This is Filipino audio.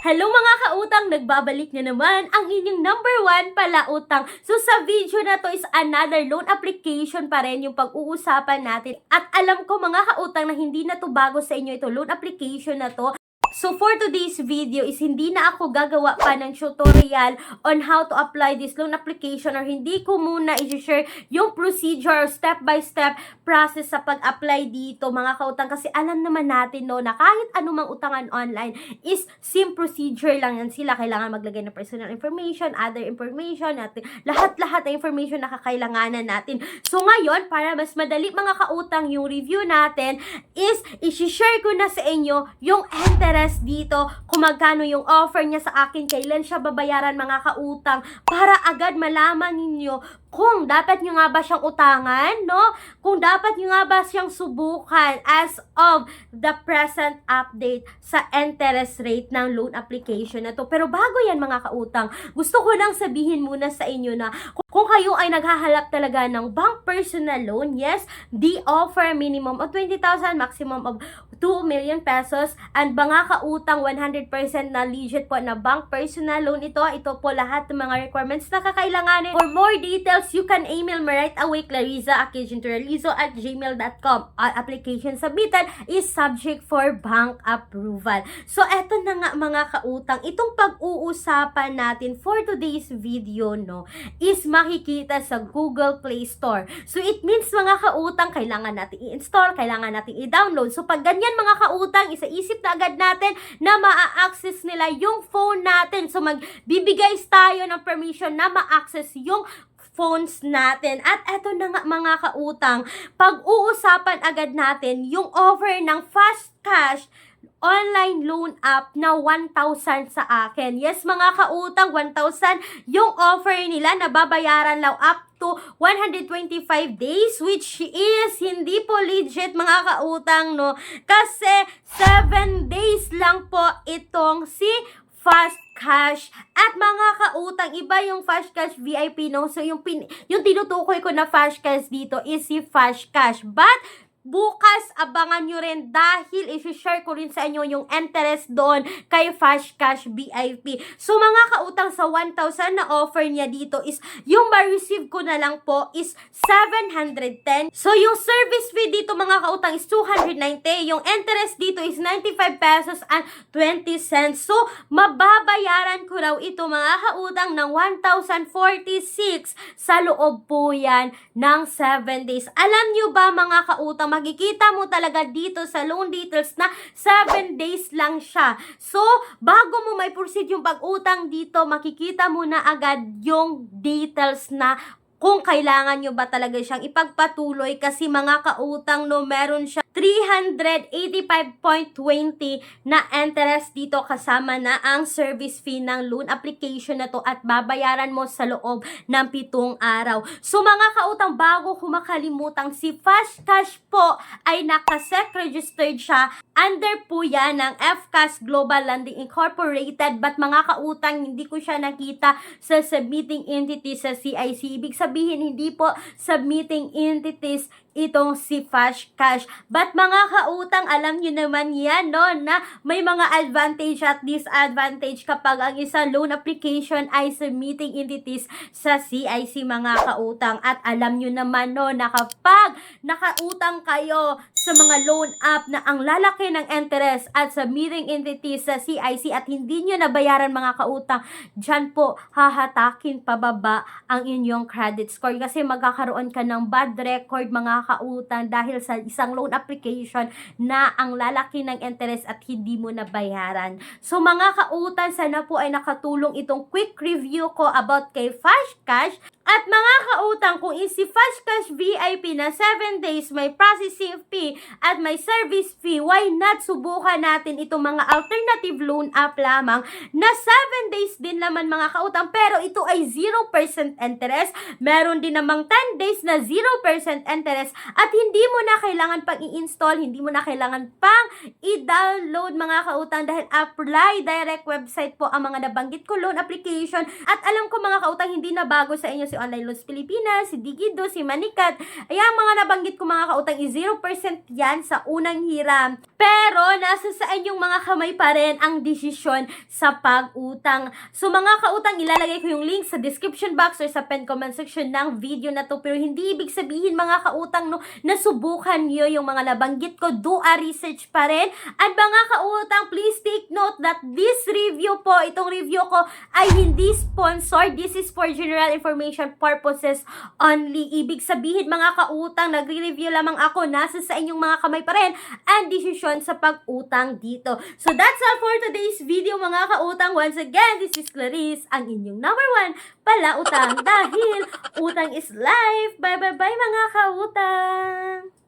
Hello mga kautang! Nagbabalik na naman ang inyong number 1 palautang. So sa video na to is another loan application pa rin yung pag-uusapan natin. At alam ko mga kautang na hindi na to bago sa inyo ito loan application na to. So for today's video is hindi na ako gagawa pa ng tutorial on how to apply this loan application or hindi ko muna i-share yung procedure step by step process sa pag-apply dito mga kautang kasi alam naman natin no na kahit anumang utangan online is same procedure lang yan sila. Kailangan maglagay ng personal information, other information, at lahat-lahat ng information na kakailanganan natin. So ngayon, para mas madali mga kautang yung review natin is i-share ko na sa inyo yung interest dito, kung magkano yung offer niya sa akin, kailan siya babayaran mga kautang, para agad malaman ninyo kung dapat nyo nga ba siyang utangan, no? Kung dapat nyo nga ba siyang subukan as of the present update sa interest rate ng loan application na to. Pero bago yan mga kautang, gusto ko lang sabihin muna sa inyo na kung kayo ay naghahalap talaga ng bank personal loan, yes, they offer minimum of 20,000, maximum of 2 million pesos, and mga kautang 100% na legit po na bank personal loan ito. Ito po lahat ng mga requirements na kakailanganin. For more details, you can email me right away, clarissa@gmail.com. Application submitted is subject for bank approval. So, eto na nga mga kautang, itong pag-uusapan natin for today's video, no, is makikita sa Google Play Store. So, it means mga kautang, kailangan natin i-install, kailangan natin i-download. So, pag ganyan mga kautang, isa-isip na agad natin na ma-access nila yung phone natin. So, magbibigay tayo ng permission na ma-access yung phones natin. At eto na nga mga kautang, pag-uusapan agad natin yung offer ng Fast Cash online loan app na 1,000 sa akin. Yes mga kautang, 1,000 yung offer nila na babayaran lang up to 125 days, which is hindi po legit mga kautang, no? Kasi 7 days lang po itong si Fast Cash. At mga kautang, iba yung Fast Cash VIP, no? So, yung tinutukoy ko na Fast Cash dito is si Fast Cash. But, bukas, abangan nyo rin dahil i-share ko rin sa inyo yung interest doon kay Fast Cash VIP. So, mga kautang, sa 1,000 na offer niya dito is, yung ma-receive ko na lang po is 710. So, yung service fee dito, mga kautang, is 290. Yung interest dito is 95 pesos and 20 cents. So, mababayaran ko raw ito, mga kautang, ng 1,046 sa loob po yan ng 7 days. Alam nyo ba, mga kautang, makikita mo talaga dito sa loan details na 7 days lang siya. So, bago mo may proceed yung pag-utang dito, makikita mo na agad yung details na kung kailangan nyo ba talaga siyang ipagpatuloy kasi mga kautang, no, meron siya 385.20 na interest dito kasama na ang service fee ng loan application na to at babayaran mo sa loob ng 7 araw. So mga kautang, bago ko makalimutan, si Fast Cash po ay nakasec registered siya. Under po yan ng FCAS Global Lending Incorporated, but mga kautang, hindi ko siya nakita sa submitting entity sa CIC. Ibig sabihin, hindi po submitting entities itong si Fast Cash. But mga kautang, alam nyo naman yan, no, na may mga advantage at disadvantage kapag ang isang loan application ay submitting entities sa CIC mga kautang. At alam nyo naman, no, na kapag nakautang kayo sa mga loan app na ang lalaki ng interest at submitting entities sa CIC at hindi nyo nabayaran mga kautang, dyan po hahatakin pababa ang inyong credit score kasi magkakaroon ka ng bad record mga kautang dahil sa isang loan application na ang lalaki ng interest at hindi mo nabayaran. So mga kautang, sana po ay nakatulong itong quick review ko about kay Fast Cash. At mga kautang, kung si Fast Cash VIP na 7 days may processing fee at may service fee, why not subukan natin itong mga alternative loan app lamang na 7 days din naman mga kautang, pero ito ay 0% interest. Meron din namang 10 days na 0% interest at hindi mo na kailangan pang i-install, hindi mo na kailangan pang i-download mga kautang dahil apply direct website po ang mga nabanggit ko loan application. At alam ko mga kautang, hindi na bago sa inyo si Online Loans Pilipinas, si Digido, si Manikat. Ayan, mga nabanggit ko mga kautang is 0% yan sa unang hiram. Pero, nasa saan yung mga kamay pa rin ang desisyon sa pag-utang. So, mga kautang, ilalagay ko yung link sa description box or sa pen comment section ng video na to. Pero, hindi ibig sabihin mga kautang, no, nasubukan nyo yung mga nabanggit ko. Do a research pa rin. At mga kautang, please take note that this review po, itong review ko, ay hindi sponsored. This is for general information purposes only. Ibig sabihin mga kautang, nagre-review lamang ako. Nasa sa inyong mga kamay pa rin ang desisyon sa pag-utang dito. So that's all for today's video mga kautang. Once again, this is Clarice, ang inyong number 1 palautang dahil utang is life. Bye bye bye mga kautang!